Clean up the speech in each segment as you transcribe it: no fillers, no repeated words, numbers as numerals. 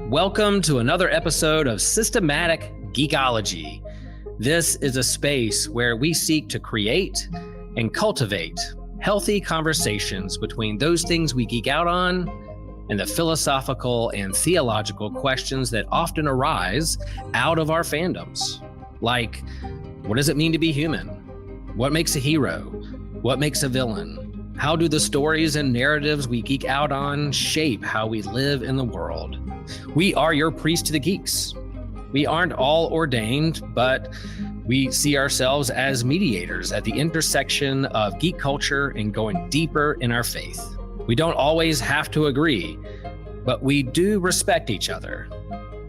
Welcome to another episode of Systematic Geekology. This is a space where we seek to create and cultivate healthy conversations between those things we geek out on and the philosophical and theological questions that often arise out of our fandoms. Like, what does it mean to be human? What makes a hero? What makes a villain? How do the stories and narratives we geek out on shape how we live in the world? We are your priest to the geeks. We aren't all ordained, but we see ourselves as mediators at the intersection of geek culture and going deeper in our faith. We don't always have to agree, but we do respect each other,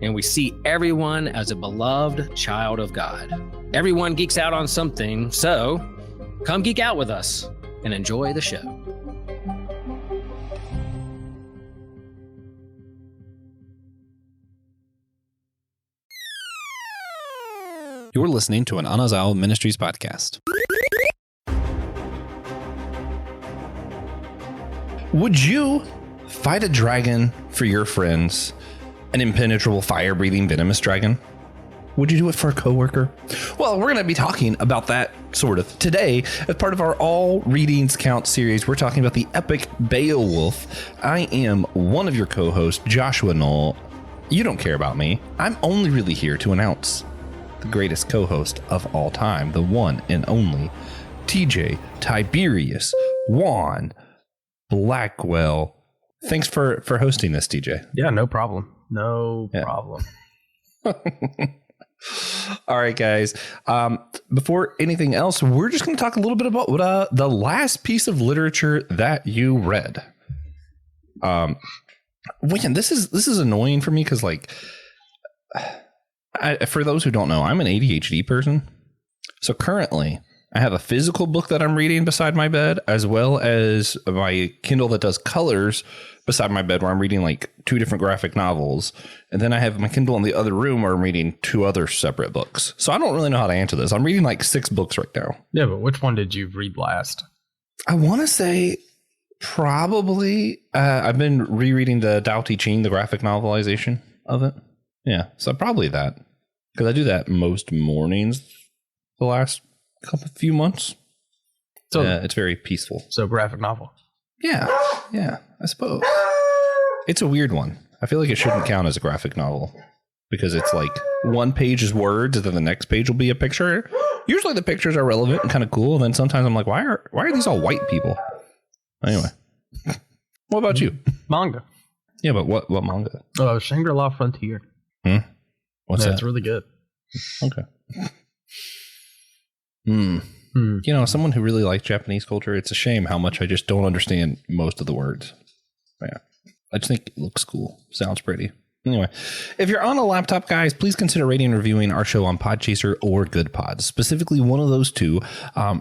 and we see everyone as a beloved child of God. Everyone geeks out on something, so come geek out with us and enjoy the show. You're listening to an Anazao Ministries podcast. Would you fight a dragon for your friends? An impenetrable, fire-breathing, venomous dragon? Would you do it for a coworker? Well, we're going to be talking about that, sort of. Today, as part of our All Readings Count series, we're talking about the epic Beowulf. I am one of your co-hosts, Joshua Noel. You don't care about me. I'm only really here to announce the greatest co-host of all time, the one and only TJ Tiberius Juan Blackwell. Thanks for hosting this, TJ. Yeah, no problem. No problem. All right, guys. Before anything else, we're just going to talk a little bit about what the last piece of literature that you read. Again, this is annoying for me because, like, for those who don't know, I'm an ADHD person. So currently, I have a physical book that I'm reading beside my bed, as well as my Kindle that does colors beside my bed, where I'm reading like two different graphic novels. And then I have my Kindle in the other room where I'm reading two other separate books. So I don't really know how to answer this. I'm reading like 6 books right now. Yeah, but which one did you read last? I want to say probably I've been rereading the Dao Te Ching, the graphic novelization of it. Yeah, so probably that. Because I do that most mornings the last few months. So it's very peaceful. So graphic novel. Yeah, I suppose. It's a weird one. I feel like it shouldn't count as a graphic novel because it's like one page is words and then the next page will be a picture. Usually the pictures are relevant and kind of cool. And then sometimes I'm like, why are these all white people? Anyway, what about you? Manga. Yeah, but what manga? Shangri-La Frontier. What's that? It's really good. Okay. You know, someone who really likes Japanese culture, it's a shame how much I just don't understand most of the words. Yeah. I just think it looks cool. Sounds pretty. Anyway, if you're on a laptop, guys, please consider rating and reviewing our show on Podchaser or Good Pods. Specifically, one of those two.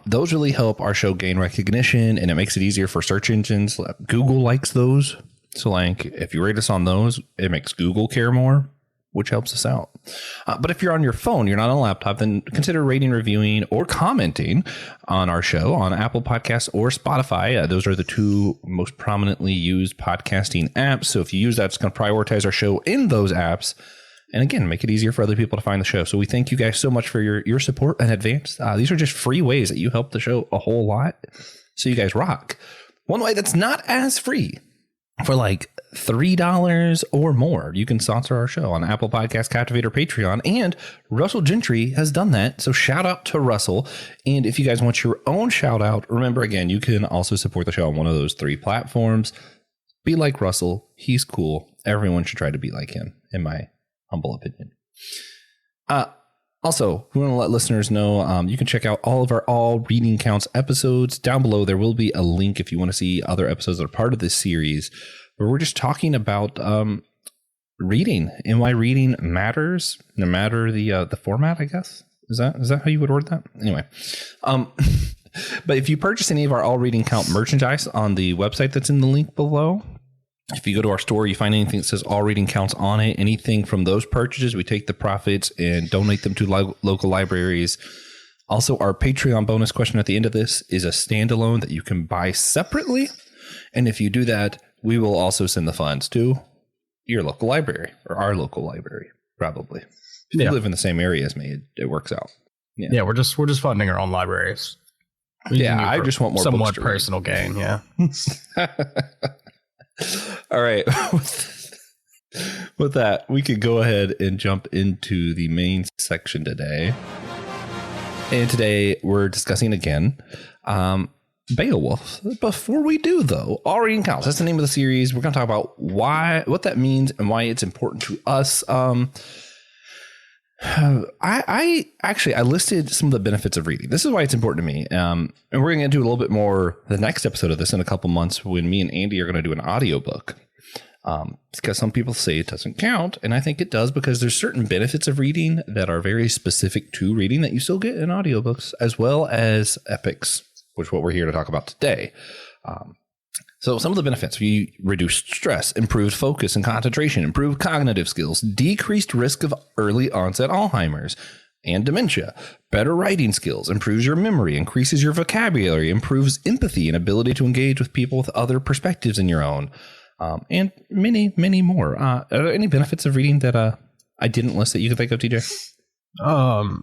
Those really help our show gain recognition, and it makes it easier for search engines. Google likes those. So, like, if you rate us on those, it makes Google care more, which helps us out. But if you're on your phone, you're not on a laptop, then consider rating, reviewing, or commenting on our show on Apple Podcasts or Spotify. Those are the two most prominently used podcasting apps. So if you use that, it's going to prioritize our show in those apps. And again, make it easier for other people to find the show. So we thank you guys so much for your support in advance. These are just free ways that you help the show a whole lot. So you guys rock. One way that's not as free, for like $3 or more, you can sponsor our show on Apple Podcasts, Captivate, or Patreon. And Russell Gentry has done that. So shout out to Russell. And if you guys want your own shout out, remember, again, you can also support the show on one of those 3 platforms. Be like Russell. He's cool. Everyone should try to be like him, in my humble opinion. Also, we want to let listeners know you can check out all of our All Reading Counts episodes. Down below, there will be a link if you want to see other episodes that are part of this series, where we're just talking about reading and why reading matters, no matter the format, I guess. Is that how you would word that? Anyway, but if you purchase any of our All Reading Count merchandise on the website that's in the link below, if you go to our store, you find anything that says All Reading Counts on it, anything from those purchases, we take the profits and donate them to local libraries. Also, our Patreon bonus question at the end of this is a standalone that you can buy separately. And if you do that, we will also send the funds to your local library or our local library, probably. If you live in the same area as me, it works out. Yeah, we're just funding our own libraries. Yeah, I just want more somewhat books to personal gain. Yeah. All right. With that, we could go ahead and jump into the main section today. And today we're discussing again Beowulf. Before we do, though, Ari and Cows, that's the name of the series. We're going to talk about what that means and why it's important to us. I listed some of the benefits of reading. This is why it's important to me. And we're going to get into a little bit more the next episode of this in a couple months when me and Andy are going to do an audiobook. Because some people say it doesn't count, and I think it does because there's certain benefits of reading that are very specific to reading that you still get in audiobooks, as well as epics, which is what we're here to talk about today. So some of the benefits: we reduce stress, improved focus and concentration, improved cognitive skills, decreased risk of early onset Alzheimer's and dementia, better writing skills, improves your memory, increases your vocabulary, improves empathy and ability to engage with people with other perspectives than your own. And many, many more. Are there any benefits of reading that I didn't list that you can think of, TJ?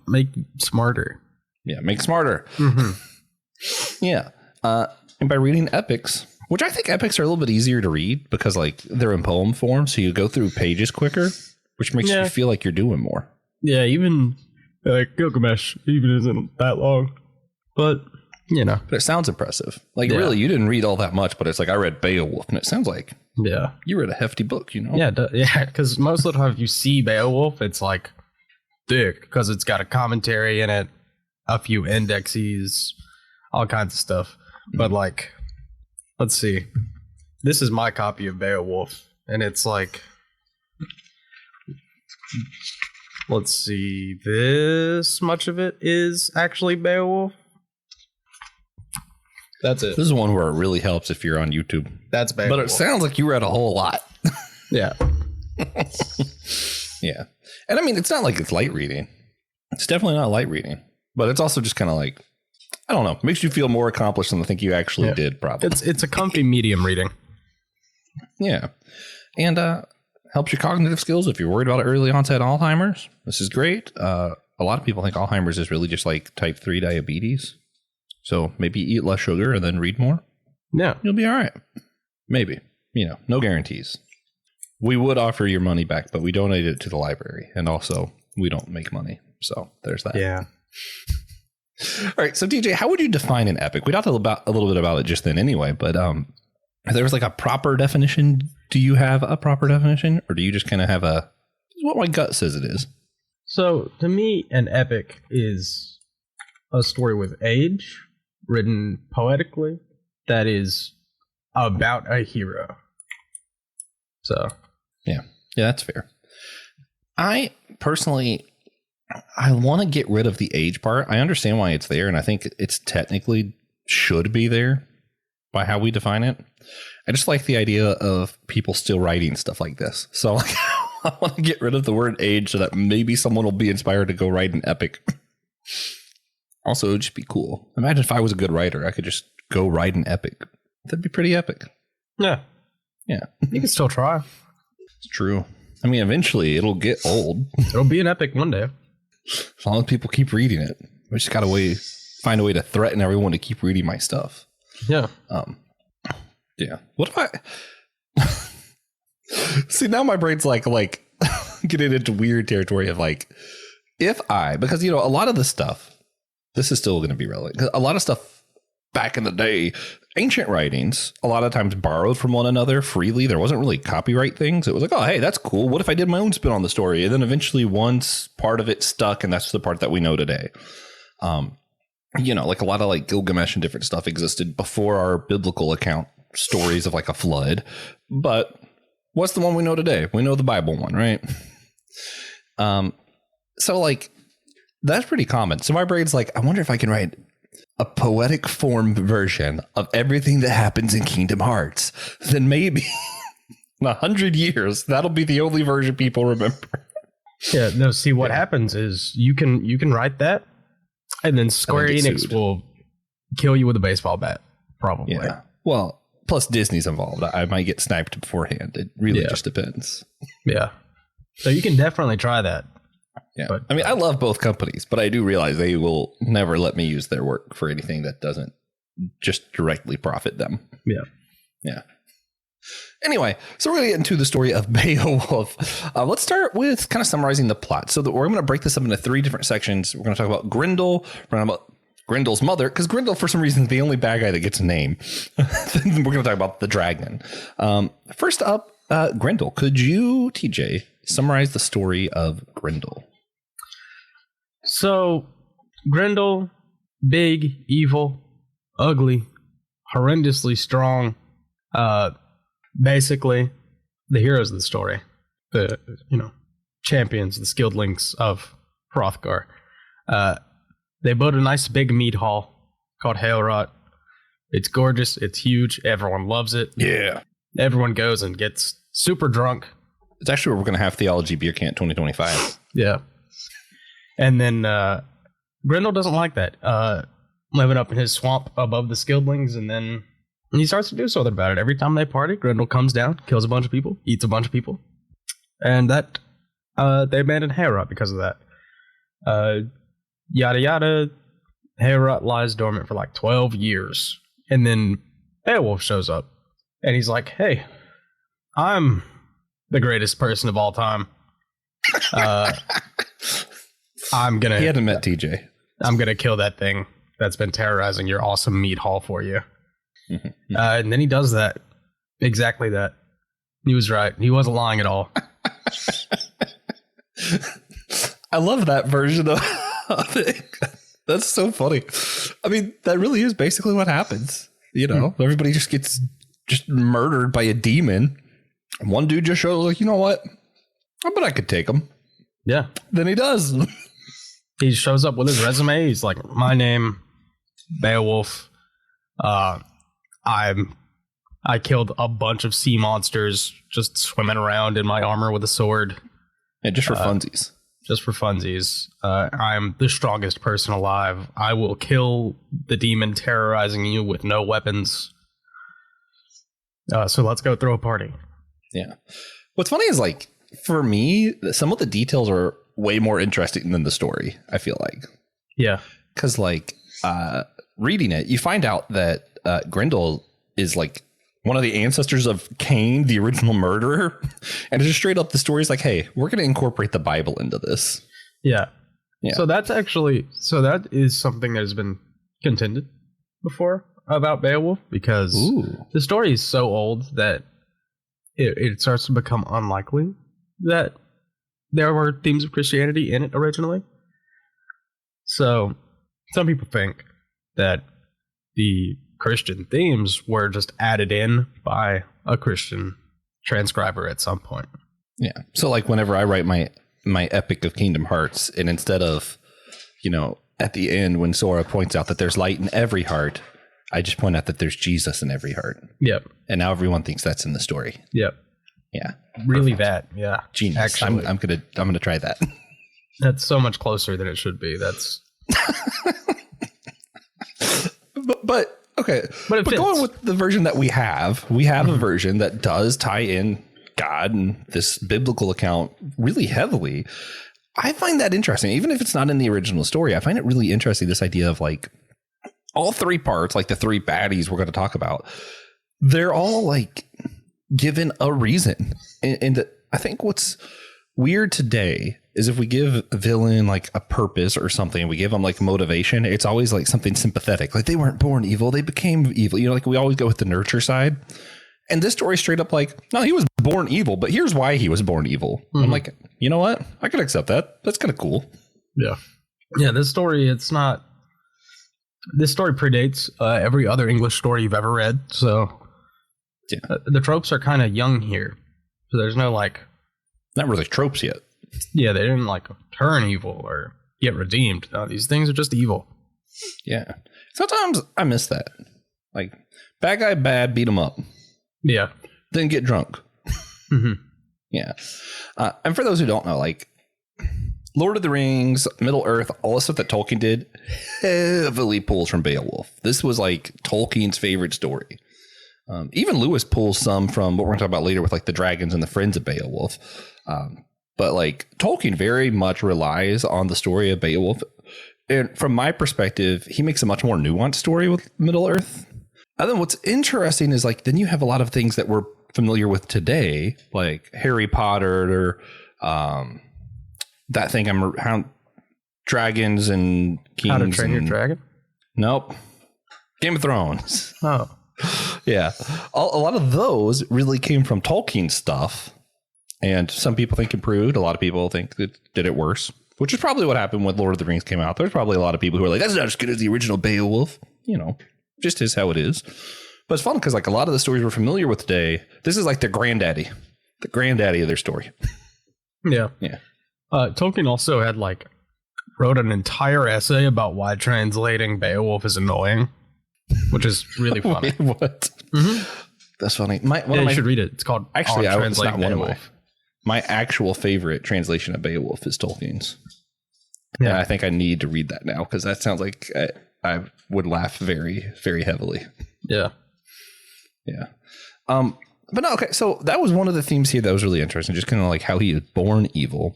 Make smarter. Yeah, make smarter. Mm-hmm. Yeah. And by reading epics, which I think epics are a little bit easier to read because like they're in poem form, so you go through pages quicker, which makes you feel like you're doing more. Yeah, even like Gilgamesh even isn't that long, but but it sounds impressive. Like really, you didn't read all that much, but it's like I read Beowulf, and it sounds like you read a hefty book, Yeah, because most of the time if you see Beowulf, it's like thick because it's got a commentary in it, a few indexes, all kinds of stuff. But like, let's see, this is my copy of Beowulf, and it's like, let's see, this much of it is actually Beowulf. That's it. This is one where it really helps if you're on YouTube. That's Beowulf. But it sounds like you read a whole lot. Yeah. Yeah. And I mean, it's not like it's light reading. It's definitely not light reading. But it's also just kind of like, I don't know, makes you feel more accomplished than I think you actually did, probably. It's a comfy medium reading. Yeah. And helps your cognitive skills if you're worried about early onset Alzheimer's. This is great. A lot of people think Alzheimer's is really just like type 3 diabetes. So maybe eat less sugar and then read more. Yeah. You'll be all right. Maybe. No guarantees. We would offer your money back, but we donate it to the library. And also, we don't make money. So there's that. Yeah. All right. So, TJ, how would you define an epic? We talked a little bit about it just then anyway, but if there was like a proper definition, do you have a proper definition? Or do you just kind of have this is what my gut says it is? So, to me, an epic is a story with age, written poetically, that is about a hero. So, yeah, that's fair. I personally, I want to get rid of the age part. I understand why it's there, and I think it's technically should be there by how we define it. I just like the idea of people still writing stuff like this. So like, I want to get rid of the word age so that maybe someone will be inspired to go write an epic. Also, it would just be cool. Imagine if I was a good writer, I could just go write an epic. That'd be pretty epic. Yeah. Yeah. You can still try. It's true. I mean, eventually it'll get old. It'll be an epic one day. As long as people keep reading it. We just got to find a way to threaten everyone to keep reading my stuff. Yeah. Yeah. What if I... See, now my brain's like getting into weird territory of like, because, a lot of the stuff, this is still going to be relevant. 'Cause a lot of stuff back in the day, ancient writings, a lot of times borrowed from one another freely. There wasn't really copyright things. It was like, oh, hey, that's cool. What if I did my own spin on the story? And then eventually once part of it stuck, and that's the part that we know today. Like a lot of like Gilgamesh and different stuff existed before our biblical account stories of like a flood. But what's the one we know today? We know the Bible one, right? So like that's pretty common. So my brain's like, I wonder if I can write a poetic form version of everything that happens in Kingdom Hearts. Then maybe in 100 years, that'll be the only version people remember. Yeah. No. See, what happens is you can write that, and then Square Enix will kill you with a baseball bat. Probably. Yeah. Well, Plus Disney's involved. I might get sniped beforehand. It really just depends. Yeah. So you can definitely try that. Yeah. But, I mean, I love both companies, but I do realize they will never let me use their work for anything that doesn't just directly profit them. Yeah. Yeah. Anyway, so we're going to get into the story of Beowulf. Let's start with kind of summarizing the plot. So we're going to break this up into 3 different sections. We're going to talk about Grendel. We're going to talk about Grendel's mother, because Grendel, for some reason, is the only bad guy that gets a name. Then we're going to talk about the dragon. First up, Grendel. Could you, TJ, summarize the story of Grendel? So, Grendel, big, evil, ugly, horrendously strong. Basically, the heroes of the story, the champions, the skilled links of Hrothgar. They built a nice big mead hall called Hailrot. It's gorgeous. It's huge. Everyone loves it. Yeah. Everyone goes and gets super drunk. It's actually where we're going to have Theology Beer Camp 2025. Yeah. And then Grendel doesn't like that. Living up in his swamp above the skilledlings, and then he starts to do something about it. Every time they party, Grendel comes down, kills a bunch of people, eats a bunch of people. And that they abandoned Hailrot because of that. Yada yada. Hailrot lies dormant for like 12 years. And then Beowulf shows up. And he's like, hey, I'm the greatest person of all time. I'm gonna. He hadn't met TJ. I'm gonna kill that thing that's been terrorizing your awesome meat hall for you. Mm-hmm. And then he does that. Exactly that. He was right. He wasn't lying at all. I love that version of it. That's so funny. I mean, that really is basically what happens. Everybody just gets murdered by a demon. One dude just shows like, you know what? I bet I could take him. Yeah. Then he does. He shows up with his resume. He's like, my name, Beowulf. I killed a bunch of sea monsters just swimming around in my armor with a sword. And just for funsies. Just for funsies. I'm the strongest person alive. I will kill the demon terrorizing you with no weapons. So let's go throw a party. Yeah. What's funny is, like, for me, some of the details are way more interesting than the story, I feel like. Yeah. Because, like, reading it, you find out that Grendel is, like, one of the ancestors of Cain, the original murderer. And it's just straight up, the story's like, hey, we're going to incorporate the Bible into this. Yeah. Yeah. So that is something that has been contended before about Beowulf, because the story is so old that it starts to become unlikely that there were themes of Christianity in it originally. So some people think that the Christian themes were just added in by a Christian transcriber at some point. Yeah. So, like, whenever I write my epic of Kingdom Hearts, and instead of, at the end when Sora points out that there's light in every heart, I just point out that there's Jesus in every heart. Yep. And now everyone thinks that's in the story. Yep. Yeah. Really Perfect. that. Yeah. Genius. Actually, I'm gonna try that. That's so much closer than it should be. That's but okay. But going with the version that we have a version that does tie in God and this biblical account really heavily. I find that interesting. Even if it's not in the original story, I find it really interesting, this idea of, like, all 3 parts, like the 3 baddies we're going to talk about, they're all, like, given a reason. And I think what's weird today is if we give a villain, like, a purpose or something, we give them, like, motivation, it's always like something sympathetic. Like, they weren't born evil, they became evil. Like, we always go with the nurture side. And this story straight up like, no, he was born evil, but here's why he was born evil. Mm-hmm. I'm like, you know what? I can accept that. That's kind of cool. Yeah. Yeah, this story predates every other English story you've ever read. So yeah. The tropes are kind of young here. So there's no, like, not really tropes yet. Yeah, they didn't, like, turn evil or get redeemed. No, these things are just evil. Yeah. Sometimes I miss that. Like, bad guy bad, beat him up. Yeah. Then get drunk. Mm-hmm. Yeah. And for those who don't know, like, Lord of the Rings, Middle Earth, all the stuff that Tolkien did heavily pulls from Beowulf. This was, like, Tolkien's favorite story. Even Lewis pulls some from what we're going to talk about later with like the dragons and the friends of Beowulf. But like Tolkien very much relies on the story of Beowulf. And from my perspective, he makes a much more nuanced story with Middle Earth. And then what's interesting is like, then you have a lot of things that we're familiar with today, like Harry Potter or that thing dragons and kings. How to Train Your Dragon? Nope. Game of Thrones. Oh. Yeah. A lot of those really came from Tolkien stuff. And some people think improved. A lot of people think that did it worse, which is probably what happened when Lord of the Rings came out. There's probably a lot of people who are like, that's not as good as the original Beowulf. You know, just is how it is. But it's fun because like a lot of the stories we're familiar with today, this is like the granddaddy of their story. Yeah. Yeah. Tolkien also had wrote an entire essay about why translating Beowulf is annoying, which is really funny. Wait, what? Mm-hmm. That's funny. You should read it. It's called actually, it's not one of Beowulf. my actual favorite translation of Beowulf is Tolkien's. Yeah, and I think I need to read that now because that sounds like I would laugh very, very heavily. Yeah. Yeah. But no, okay. So that was one of the themes here that was really interesting, just kind of like how he is born evil.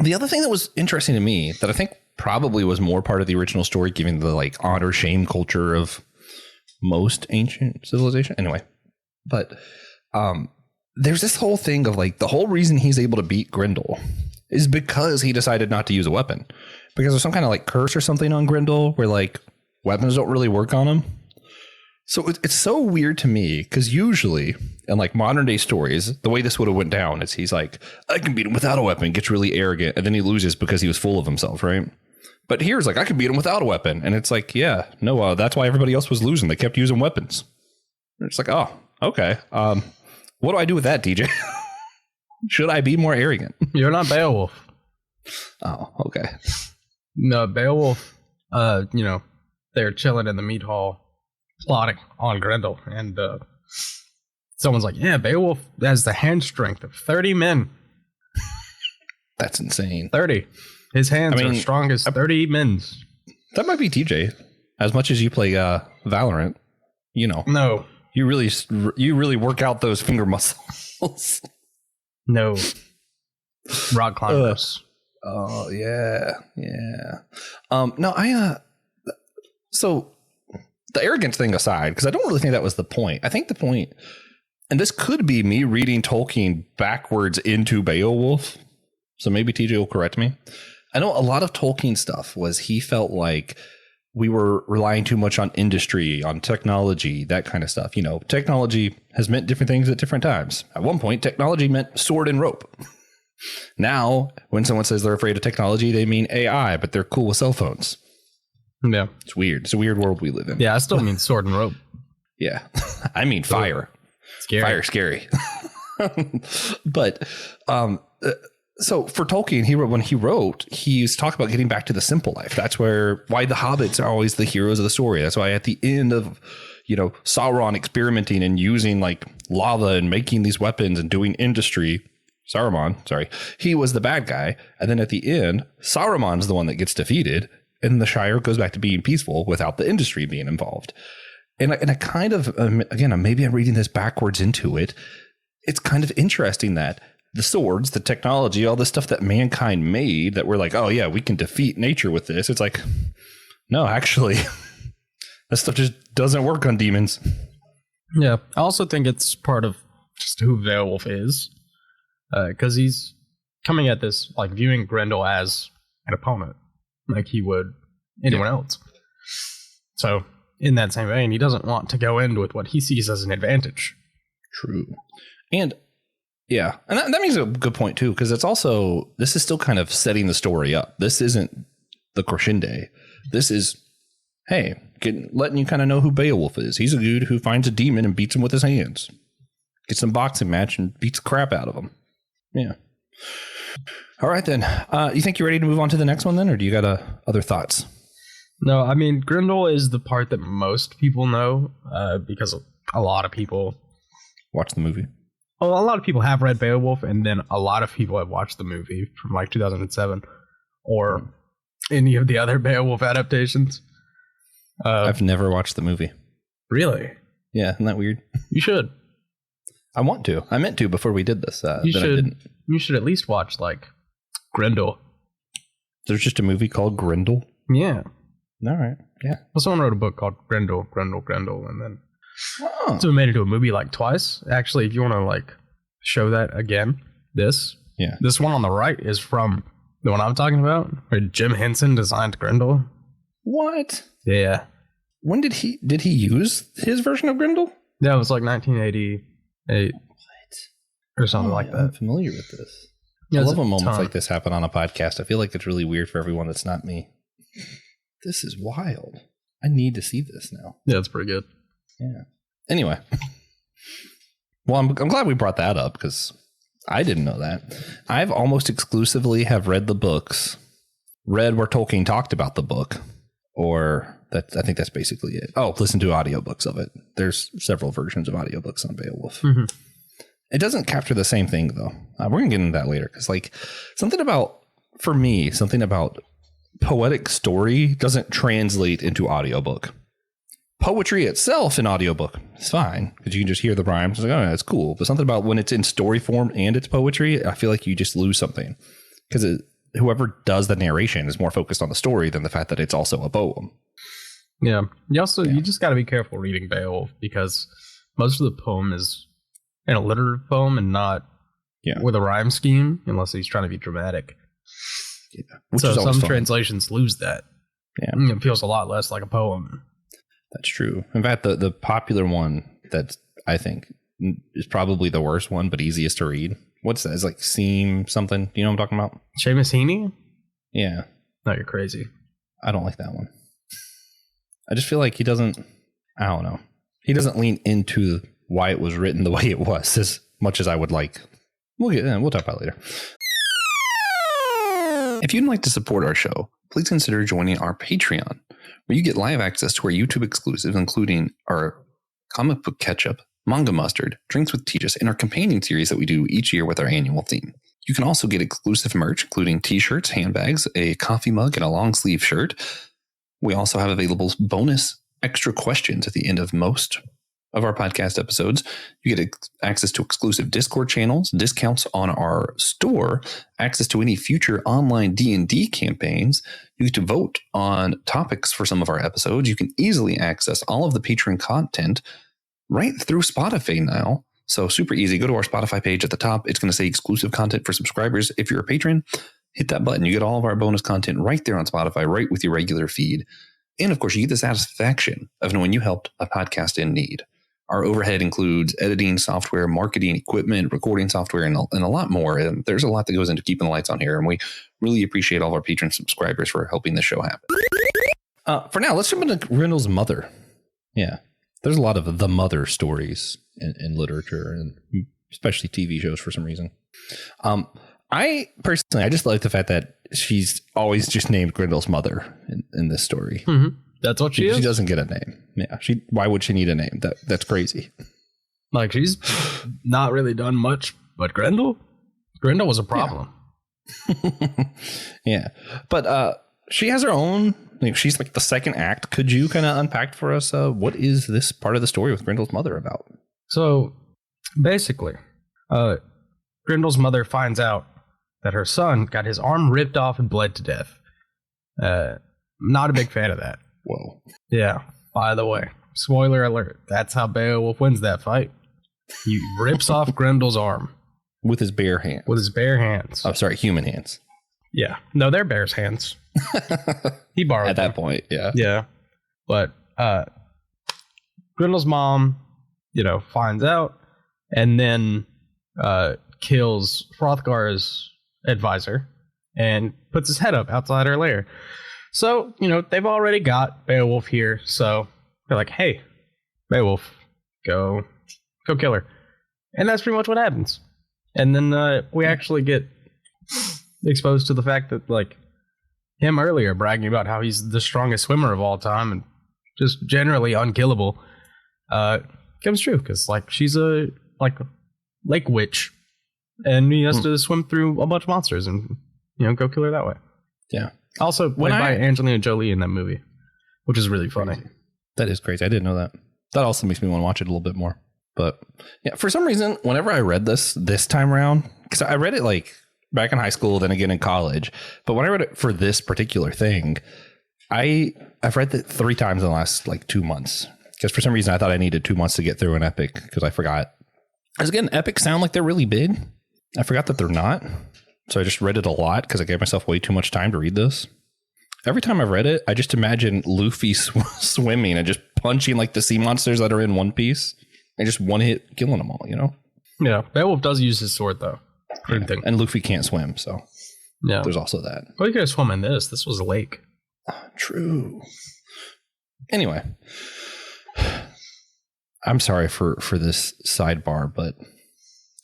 The other thing that was interesting to me that I think probably was more part of the original story, given the like honor shame culture of most ancient civilization. Anyway, but there's this whole thing of like the whole reason he's able to beat Grendel is because he decided not to use a weapon, because there's some kind of like curse or something on Grendel where like weapons don't really work on him. So it's so weird to me because usually in like modern day stories, the way this would have went down is he's like, I can beat him without a weapon, gets really arrogant, and then he loses because he was full of himself, right? But here's like, I can beat him without a weapon. And it's like, yeah, no, that's why everybody else was losing. They kept using weapons. And it's like, oh, okay. What do I do with that, DJ? Should I be more arrogant? You're not Beowulf. Oh, okay. No, Beowulf, they're chilling in the meat hall, plotting on Grendel, and someone's like, yeah, Beowulf has the hand strength of 30 men. That's insane. 30. His hands are strong as 30 men's. That might be TJ. As much as you play Valorant, you know. No. You really work out those finger muscles. No. Rock climbers. Oh, yeah. No, so the arrogance thing aside, because I don't really think that was the point. I think the point, and this could be me reading Tolkien backwards into Beowulf, so maybe TJ will correct me. I know a lot of Tolkien stuff was he felt like we were relying too much on industry, on technology, that kind of stuff. You know, technology has meant different things at different times. At one point, technology meant sword and rope. Now, when someone says they're afraid of technology, they mean AI, but they're cool with cell phones. Yeah. It's weird. It's a weird world we live in. Yeah, I still mean sword and rope. Yeah. I mean fire. Scary. Fire scary. But so for Tolkien, when he wrote, he's talking about getting back to the simple life. That's why the hobbits are always the heroes of the story. That's why at the end of, Sauron experimenting and using like lava and making these weapons and doing industry, he was the bad guy. And then at the end, Saruman's the one that gets defeated. And the Shire goes back to being peaceful without the industry being involved. And I kind of, again, maybe I'm reading this backwards into it. It's kind of interesting that the swords, the technology, all the stuff that mankind made that we're like, oh yeah, we can defeat nature with this. It's like, no, actually, that stuff just doesn't work on demons. Yeah. I also think it's part of just who Beowulf is. Because he's coming at this, like viewing Grendel as an opponent, like he would anyone else. So in that same vein, he doesn't want to go in with what he sees as an advantage. True. And yeah, and that makes a good point too, because it's also, this is still kind of setting the story up. This isn't the crescendo. This is, hey, letting you kind of know who Beowulf is. He's a dude who finds a demon and beats him with his hands. Gets some boxing match and beats the crap out of him. Yeah. All right, then. You think you're ready to move on to the next one then, or do you got other thoughts? No, I mean, Grendel is the part that most people know because a lot of people watch the movie. Well, a lot of people have read Beowulf, and then a lot of people have watched the movie from like 2007 or any of the other Beowulf adaptations. I've never watched the movie. Really? Yeah, isn't that weird? You should. I want to. I meant to before we did this. You then I should. didn't. You should at least watch like Grendel. There's just a movie called Grendel. Yeah. All right. Yeah. Well, someone wrote a book called Grendel, and then Oh. so we made it into a movie like twice. Actually, if you want to like show that again, this one on the right is from the one I'm talking about, where Jim Henson designed Grendel. What? Yeah. When did he use his version of Grendel? Yeah, it was like 1988 or something like I'm that. familiar with this. Yeah, I it's love a when moments ton. like this happen on a podcast. I feel like it's really weird for everyone that's not me. This is wild. I need to see this now. Yeah, it's pretty good. Yeah. Anyway. Well, I'm glad we brought that up because I didn't know that. I've almost exclusively have read the books, read where Tolkien talked about the book, or I think that's basically it. Oh, listen to audiobooks of it. There's several versions of audiobooks on Beowulf. Mm-hmm. It doesn't capture the same thing, though. We're going to get into that later because, like, something about poetic story doesn't translate into audiobook. Poetry itself in audiobook is fine because you can just hear the rhymes. It's like, oh, that's cool. But something about when it's in story form and it's poetry, I feel like you just lose something because whoever does the narration is more focused on the story than the fact that it's also a poem. Yeah. You just got to be careful reading Beowulf because most of the poem is an alliterative poem and not with a rhyme scheme, unless he's trying to be dramatic. Yeah. So some translations lose that. Yeah. It feels a lot less like a poem. That's true. In fact, the popular one that I think is probably the worst one, but easiest to read. What's that? It's like Seam something. Do you know what I'm talking about? Seamus Heaney? Yeah. No, you're crazy. I don't like that one. I just feel like he doesn't, I don't know. He doesn't lean into why it was written the way it was as much as I would like. We'll talk about it later. If you'd like to support our show, please consider joining our Patreon, where you get live access to our YouTube exclusives, including our comic book catch-up, manga mustard, drinks with Tejas, and our companion series that we do each year with our annual theme. You can also get exclusive merch, including t-shirts, handbags, a coffee mug, and a long sleeve shirt. We also have available bonus extra questions at the end of most of our podcast episodes. You get access to exclusive Discord channels, discounts on our store, access to any future online D&D campaigns. You get to vote on topics for some of our episodes. You can easily access all of the Patreon content right through Spotify now. So super easy. Go to our Spotify page at the top. It's going to say exclusive content for subscribers. If you're a patron, hit that button. You get all of our bonus content right there on Spotify, right with your regular feed. And of course, you get the satisfaction of knowing you helped a podcast in need. Our overhead includes editing software, marketing equipment, recording software, and a lot more. And there's a lot that goes into keeping the lights on here. And we really appreciate all of our patron subscribers for helping the show happen. For now, let's jump into Grendel's mother. Yeah. There's a lot of the mother stories in literature, and especially TV shows for some reason. I just like the fact that she's always just named Grendel's mother in this story. Mm-hmm. That's what she is. She doesn't get a name. Yeah. Why would she need a name? That's crazy. Like, she's not really done much, but Grendel was a problem. Yeah. But she has her own, she's like the second act. Could you kind of unpack for us what is this part of the story with Grendel's mother about? So basically, Grendel's mother finds out that her son got his arm ripped off and bled to death. Not a big fan of that. Whoa. Yeah. By the way, spoiler alert. That's how Beowulf wins that fight. He rips off Grendel's arm. With his bare hands. With his bare hands. Oh, sorry, human hands. Yeah. No, they're bear's hands. He borrowed At that point, yeah. Yeah. But Grendel's mom, finds out and then kills Hrothgar's advisor and puts his head up outside her lair. So, they've already got Beowulf here, so they're like, hey, Beowulf, go kill her. And that's pretty much what happens. And then we actually get exposed to the fact that, like, him earlier bragging about how he's the strongest swimmer of all time and just generally unkillable comes true, because, like, she's a lake witch, and he has to swim through a bunch of monsters and, go kill her that way. Yeah. Also played by Angelina Jolie in that movie, which is really funny. That is crazy. I didn't know that. That also makes me want to watch it a little bit more. But yeah, for some reason, whenever I read this time around, because I read it like back in high school, then again in college. But when I read it for this particular thing, I've read it 3 times in the last like 2 months. Because for some reason, I thought I needed 2 months to get through an epic because I forgot. As again, epics sound like they're really big. I forgot that they're not. So I just read it a lot because I gave myself way too much time to read this. Every time I've read it, I just imagine Luffy swimming and just punching like the sea monsters that are in One Piece and just one hit killing them all, you know? Yeah. Beowulf does use his sword, though. Yeah. And Luffy can't swim, so yeah, there's also that. Well, you could have swum in this. This was a lake. True. Anyway, I'm sorry for this sidebar, but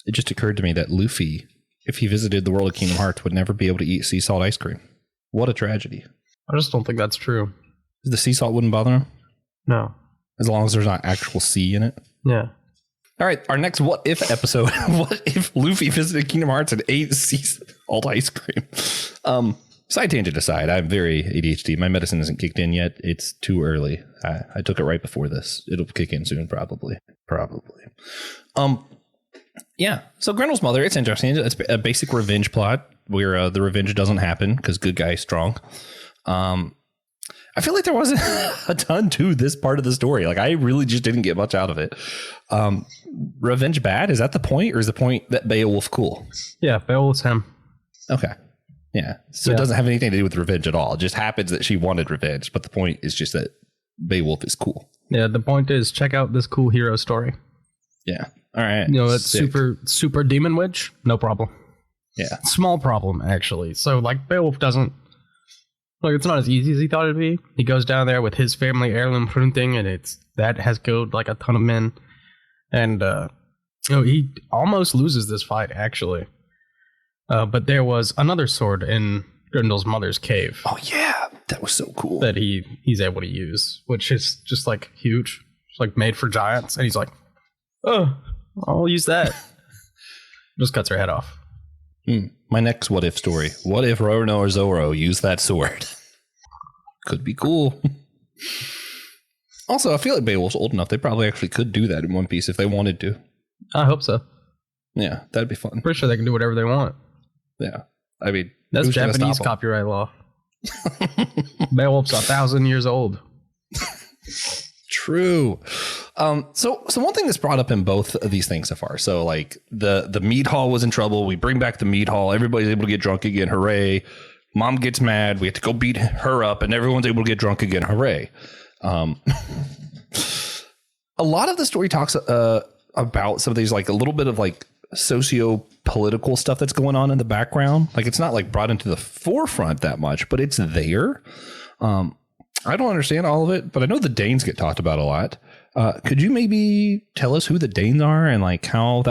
it just occurred to me that Luffy, if he visited the world of Kingdom Hearts, would never be able to eat sea salt ice cream. What a tragedy. I just don't think that's true. The sea salt wouldn't bother him? No. As long as there's not actual sea in it? Yeah. All right, our next What If episode. What if Luffy visited Kingdom Hearts and ate sea salt ice cream? Side tangent aside, I'm very ADHD. My medicine isn't kicked in yet. It's too early. I took it right before this. It'll kick in soon, probably. Yeah. So Grendel's mother, it's interesting. It's a basic revenge plot where the revenge doesn't happen because good guy is strong. I feel like there wasn't a ton to this part of the story. Like I really just didn't get much out of it. Revenge bad? Is that the point, or is the point that Beowulf cool? Yeah, Beowulf's him. Okay. Yeah. So it doesn't have anything to do with revenge at all. It just happens that she wanted revenge, but the point is just that Beowulf is cool. Yeah, the point is check out this cool hero story. Yeah. All right. You know, it's super demon witch, no problem. Yeah. Small problem, actually. So, like, Beowulf doesn't... Like, it's not as easy as he thought it'd be. He goes down there with his family heirloom printing, and that has killed, like, a ton of men. And, he almost loses this fight, actually. But there was another sword in Grendel's mother's cave. Oh, yeah. That was so cool. That he's able to use, which is just, like, huge. It's, like, made for giants. And he's like, oh, I'll use that. Just cuts her head off. My next what if story. What if Roronoa or Zoro used that sword? Could be cool. Also, I feel like Beowulf's old enough. They probably actually could do that in One Piece if they wanted to. I hope so. Yeah, that'd be fun. I'm pretty sure they can do whatever they want. Yeah. I mean, that's Japanese copyright law. Beowulf's 1,000 years old. True. So one thing that's brought up in both of these things so far. So like the mead hall was in trouble. We bring back the mead hall. Everybody's able to get drunk again. Hooray. Mom gets mad. We have to go beat her up and everyone's able to get drunk again. Hooray. A lot of the story talks about some of these, like a little bit of like socio-political stuff that's going on in the background. Like it's not like brought into the forefront that much, but it's there. I don't understand all of it, but I know the Danes get talked about a lot. Could you maybe tell us who the Danes are and like how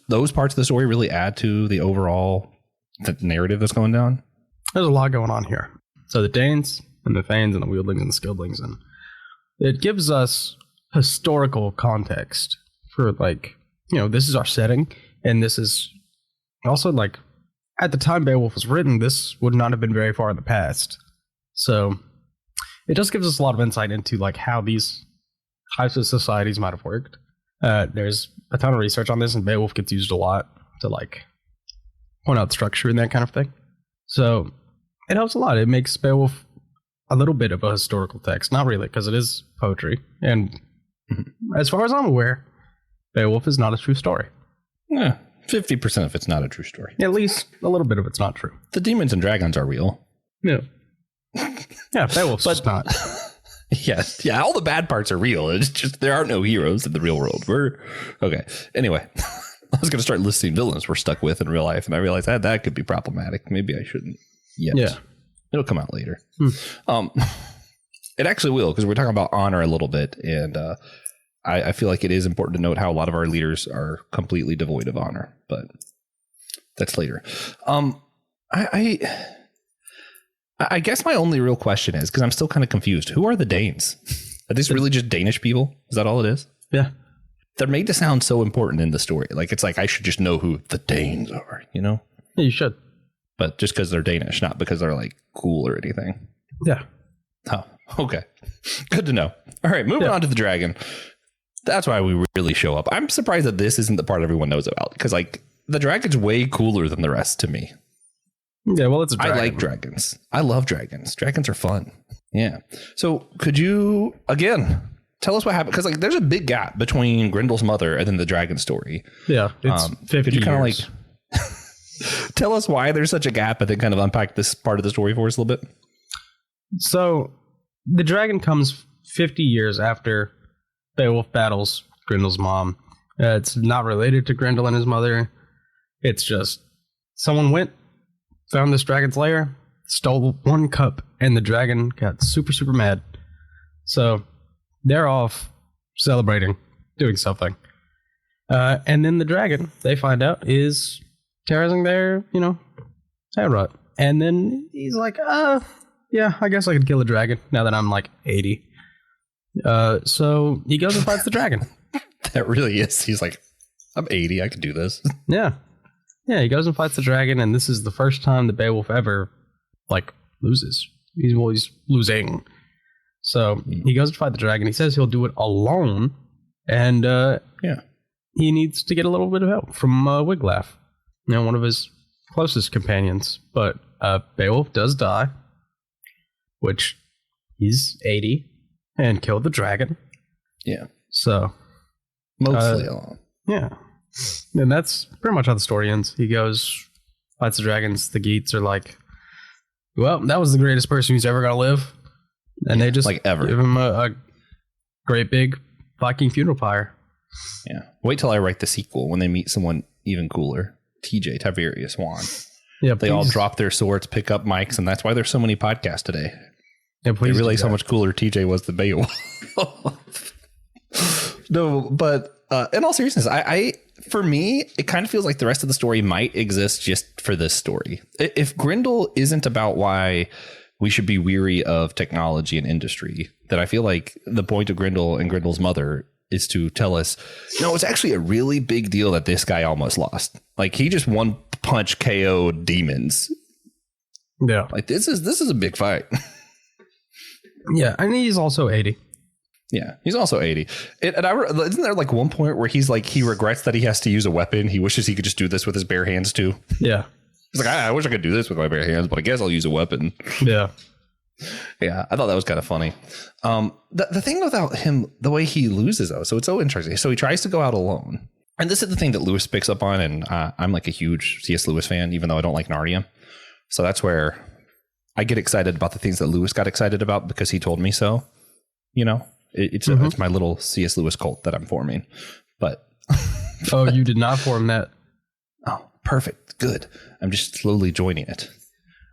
those parts of the story really add to the overall narrative that's going down? There's a lot going on here. So the Danes and the Thanes and the Wieldlings and the Skildlings, and it gives us historical context for like, this is our setting, and this is also like at the time Beowulf was written, this would not have been very far in the past. So it just gives us a lot of insight into like how these types of societies might have worked. There's a ton of research on this, and Beowulf gets used a lot to like point out structure and that kind of thing. So it helps a lot. It makes Beowulf a little bit of a historical text. Not really, because it is poetry. And as far as I'm aware, Beowulf is not a true story. Yeah, 50% of it's not a true story. At least a little bit of it's not true. The demons and dragons are real. Yeah. Yeah, Beowulf's just not. Yes. Yeah, all the bad parts are real. It's just there are no heroes in the real world. Okay. Anyway, I was going to start listing villains we're stuck with in real life, and I realized that could be problematic. Maybe I shouldn't yet. Yeah. It'll come out later. It actually will, because we're talking about honor a little bit, and I feel like it is important to note how a lot of our leaders are completely devoid of honor, but that's later. I guess my only real question is, because I'm still kind of confused, who are the Danes? Are these really just Danish people? Is that all it is? Yeah. They're made to sound so important in the story. Like, it's like I should just know who the Danes are, Yeah, you should. But just because they're Danish, not because they're like cool or anything. Yeah. Oh, okay. Good to know. All right, moving on to the dragon. That's why we really show up. I'm surprised that this isn't the part everyone knows about, because like the dragon's way cooler than the rest to me. Yeah, well, it's a dragon. I like dragons. I love dragons. Dragons are fun. Yeah. So could you, again, tell us what happened? Because like there's a big gap between Grendel's mother and then the dragon story. Yeah, it's 50 could you kind of years. like tell us why there's such a gap and then kind of unpack this part of the story for us a little bit? So the dragon comes 50 years after Beowulf battles Grendel's mom. It's not related to Grendel and his mother. It's just someone went, found this dragon's lair, stole one cup, and the dragon got super, super mad. So they're off celebrating, doing something. And then the dragon, they find out, is terrorizing their, head rot. And then he's like, yeah, I guess I could kill a dragon now that I'm like 80. So he goes and fights the dragon. That really is. He's like, I'm 80. I could do this. Yeah. Yeah, he goes and fights the dragon, and this is the first time that Beowulf ever, loses. He's always losing. So he goes to fight the dragon. He says he'll do it alone, and he needs to get a little bit of help from Wiglaf, one of his closest companions. But Beowulf does die, which he's 80, and killed the dragon. Yeah. So mostly alone. Yeah. And that's pretty much how the story ends. He goes, fights the dragons. The Geats are like, well, that was the greatest person who's ever going to live. And they just ever give him a great big Viking funeral pyre. Yeah. Wait till I write the sequel when they meet someone even cooler. TJ, Tiberius Juan. Yeah, they all drop their swords, pick up mics, and that's why there's so many podcasts today. Yeah, they realize how much cooler TJ was than Beowulf. No, but in all seriousness, I for me, it kind of feels like the rest of the story might exist just for this story. If Grendel isn't about why we should be weary of technology and industry, then I feel like the point of Grendel and Grendel's mother is to tell us, no, it's actually a really big deal that this guy almost lost. Like he just one punch KO'd demons. Yeah. Like this is a big fight. Yeah, and he's also 80. Yeah, he's also 80. Isn't there one point where he's like, he regrets that he has to use a weapon? He wishes he could just do this with his bare hands too. Yeah. He's like, I wish I could do this with my bare hands, but I guess I'll use a weapon. Yeah. Yeah, I thought that was kind of funny. The thing about him, the way he loses though, so it's so interesting. So he tries to go out alone. And this is the thing that Lewis picks up on, and I'm like a huge C.S. Lewis fan, even though I don't like Narnia. So that's where I get excited about the things that Lewis got excited about because he told me so. It's my little C.S. Lewis cult that I'm forming. But oh, you did not form that. Oh, perfect. Good. I'm just slowly joining it.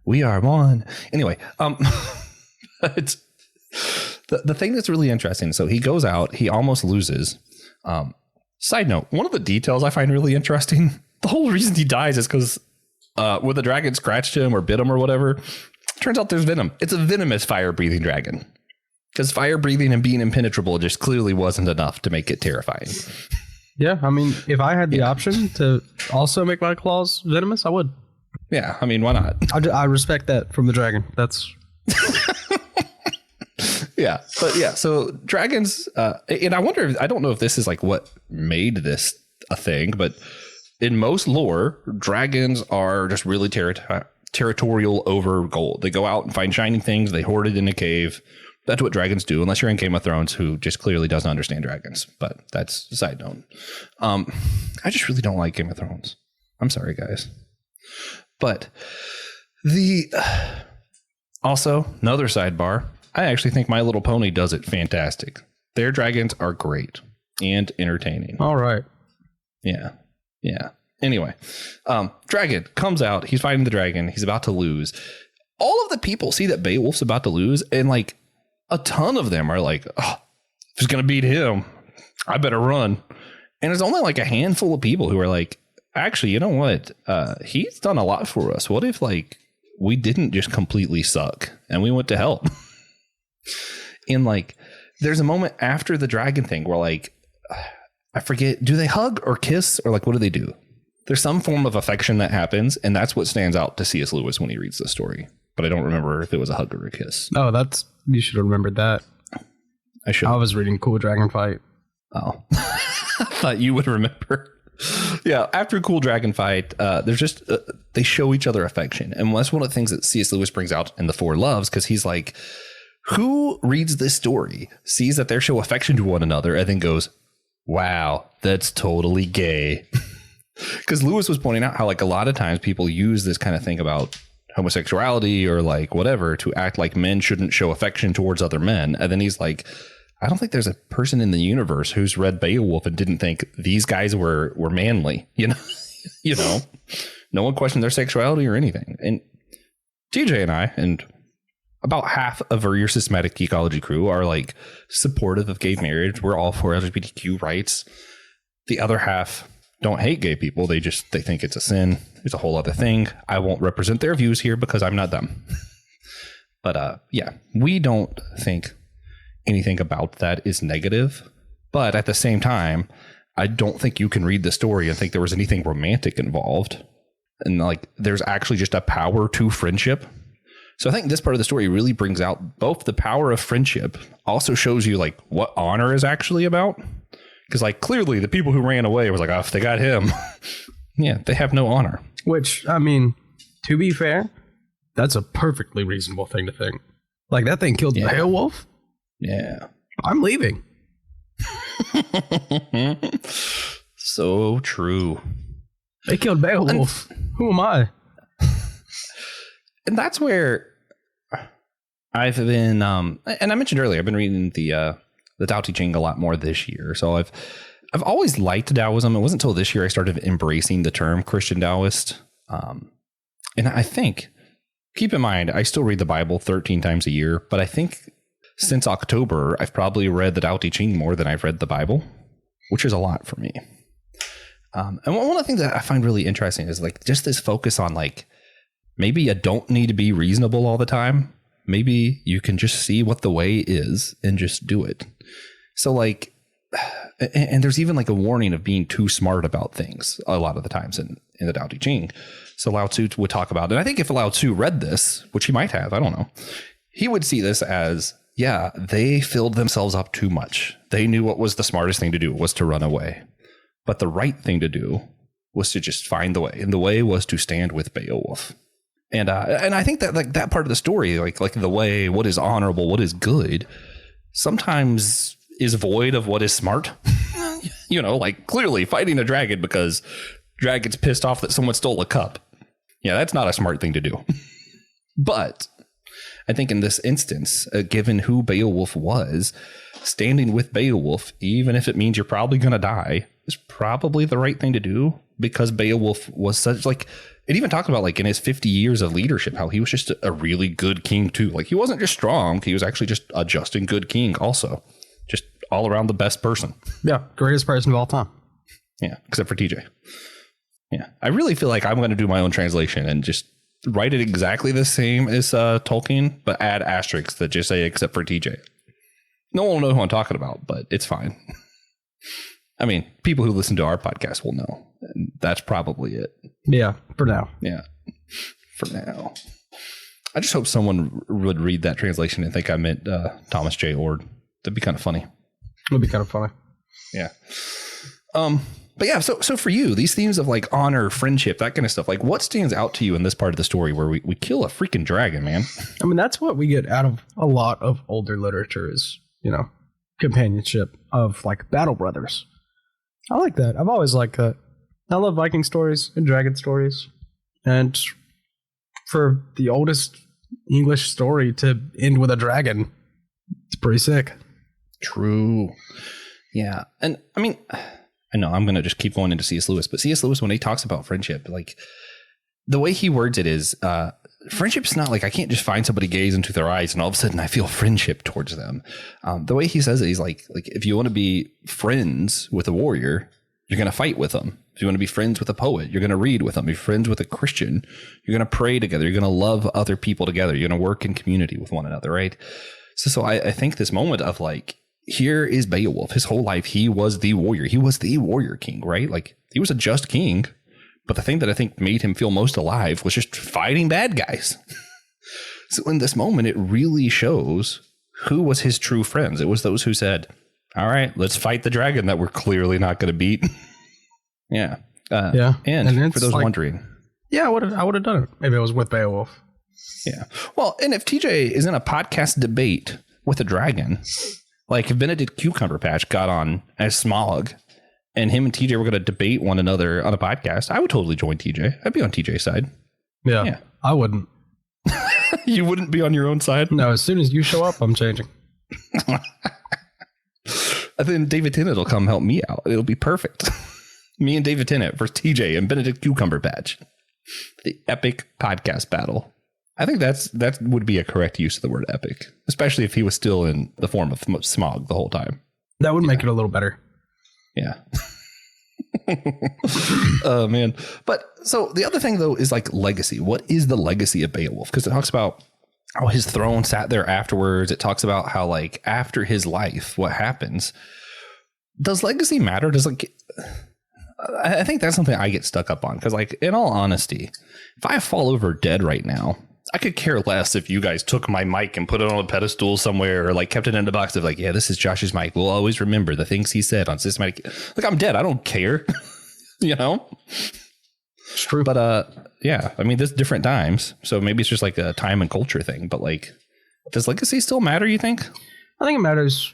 We are one. Anyway, it's the thing that's really interesting. So he goes out, he almost loses. Side note, one of the details I find really interesting, the whole reason he dies is because when the dragon scratched him or bit him or whatever, turns out there's venom. It's a venomous fire-breathing dragon. Because fire breathing and being impenetrable just clearly wasn't enough to make it terrifying. Yeah, I mean, if I had the option to also make my claws venomous, I would. Yeah, I mean, why not? I respect that from the dragon. That's... Yeah, but yeah, so dragons, and I wonder, I don't know if this is like what made this a thing, but in most lore, dragons are just really territorial over gold. They go out and find shiny things, they hoard it in a cave. That's what dragons do, unless you're in Game of Thrones, who just clearly doesn't understand dragons. But that's a side note. I just really don't like Game of Thrones. I'm sorry, guys. But also, another sidebar, I actually think My Little Pony does it fantastic. Their dragons are great and entertaining. All right. Yeah. Yeah. Anyway, dragon comes out. He's fighting the dragon. He's about to lose. All of the people see that Beowulf's about to lose, and like, a ton of them are like, oh, if he's going to beat him, I better run. And there's only like a handful of people who are like, actually, you know what? He's done a lot for us. What if like we didn't just completely suck and we went to help? And like, there's a moment after the dragon thing where like, I forget, do they hug or kiss or like, what do they do? There's some form of affection that happens. And that's what stands out to C.S. Lewis when he reads the story. But I don't remember if it was a hug or a kiss. Oh, you should have remembered that. I should. I was reading Cool Dragon Fight. Oh, I thought you would remember. Yeah, after a cool dragon fight, there's just they show each other affection, and that's one of the things that C.S. Lewis brings out in The Four Loves, because he's like, who reads this story, sees that they show affection to one another, and then goes, "Wow, that's totally gay." Because Lewis was pointing out how like a lot of times people use this kind of thing about homosexuality or like whatever to act like men shouldn't show affection towards other men, and then he's like, I don't think there's a person in the universe who's read Beowulf and didn't think these guys were manly, you know, no one questioned their sexuality or anything. And TJ and I, and about half of your systematic geekology crew, are like supportive of gay marriage. We're all for LGBTQ rights. The other half don't hate gay people. They think it's a sin. It's a whole other thing. I won't represent their views here because I'm not them. But yeah, we don't think anything about that is negative, but at the same time, I don't think you can read the story and think there was anything romantic involved, and like there's actually just a power to friendship. So I think this part of the story really brings out both the power of friendship, also shows you like what honor is actually about, because like clearly the people who ran away was like, oh, if they got him, yeah, they have no honor. Which, I mean, to be fair, that's a perfectly reasonable thing to think. Like that thing killed Beowulf. Yeah. I'm leaving. So true. They killed Beowulf. Who am I? And that's where I've been, and I mentioned earlier, I've been reading the Tao Te Ching a lot more this year. So I've always liked Taoism. It wasn't until this year I started embracing the term Christian Taoist. And I think, keep in mind, I still read the Bible 13 times a year, but I think since October, I've probably read the Tao Te Ching more than I've read the Bible, which is a lot for me. And one of the things that I find really interesting is like just this focus on like, maybe you don't need to be reasonable all the time. Maybe you can just see what the way is and just do it. So like, and there's even like a warning of being too smart about things a lot of the times in the Tao Te Ching. So Lao Tzu would talk about, and I think if Lao Tzu read this, which he might have, I don't know, he would see this as, yeah, they filled themselves up too much. They knew what was the smartest thing to do was to run away. But the right thing to do was to just find the way. And the way was to stand with Beowulf. And I think that like that part of the story, like the way, what is honorable, what is good, sometimes is void of what is smart. You know, like clearly fighting a dragon because dragon's pissed off that someone stole a cup. Yeah, that's not a smart thing to do. But I think in this instance, given who Beowulf was, standing with Beowulf, even if it means you're probably going to die, is probably the right thing to do, because Beowulf was such like, it even talked about like in his 50 years of leadership, how he was just a really good king too. Like he wasn't just strong. He was actually just a just and good king also. Just all around the best person. Yeah. Greatest person of all time. Yeah. Except for TJ. Yeah. I really feel like I'm going to do my own translation and just write it exactly the same as Tolkien, but add asterisks that just say except for TJ. No one will know who I'm talking about, but it's fine. I mean, people who listen to our podcast will know. And that's probably it. Yeah, for now. Yeah, for now. I just hope someone would read that translation and think I meant Thomas J. Ord. That'd be kind of funny. It would be kind of funny. Yeah. But yeah, so for you, these themes of like honor, friendship, that kind of stuff, like what stands out to you in this part of the story where we kill a freaking dragon, man? I mean, that's what we get out of a lot of older literature is, you know, companionship of like battle brothers. I like that. I've always liked that. I love Viking stories and dragon stories. And for the oldest English story to end with a dragon, it's pretty sick. True. Yeah. And I mean, I know I'm going to just keep going into C.S. Lewis, but C.S. Lewis, when he talks about friendship, like the way he words it is, friendship's not like I can't just find somebody, gaze into their eyes, and all of a sudden I feel friendship towards them. The way he says it, he's like if you want to be friends with a warrior, you're going to fight with them. If you want to be friends with a poet, you're going to read with them. If you're friends with a Christian, you're going to pray together. You're going to love other people together. You're going to work in community with one another, right? So I think this moment of like, here is Beowulf. His whole life, he was the warrior. He was the warrior king, right? Like he was a just king. But the thing that I think made him feel most alive was just fighting bad guys. So in this moment, it really shows who was his true friends. It was those who said, All right, let's fight the dragon that we're clearly not going to beat. Yeah. Yeah. And for those wondering. Yeah, I would have done it. Maybe I was with Beowulf. Yeah. Well, and if TJ is in a podcast debate with a dragon, like if Benedict Cumberbatch got on as Smaug and him and TJ were going to debate one another on a podcast, I would totally join TJ. I'd be on TJ's side. Yeah. I wouldn't. You wouldn't be on your own side? No, as soon as you show up, I'm changing. And then David Tennant will come help me out. It'll be perfect. Me and David Tennant versus TJ and Benedict Cumberbatch. The epic podcast battle. I think that would be a correct use of the word epic, especially if he was still in the form of Smaug the whole time. That would make it a little better. Yeah. Oh, man. But so the other thing, though, is like legacy. What is the legacy of Beowulf? Because it talks about how his throne sat there afterwards. It talks about how, like, after his life, what happens. Does legacy matter? I think that's something I get stuck up on. Because, like, in all honesty, if I fall over dead right now, I could care less if you guys took my mic and put it on a pedestal somewhere or like kept it in a box of like, yeah, this is Josh's mic. We'll always remember the things he said on Systematic. Like, I'm dead. I don't care. You know? It's true. But yeah, I mean, there's different times. So maybe it's just like a time and culture thing. But like, does legacy still matter, you think? I think it matters.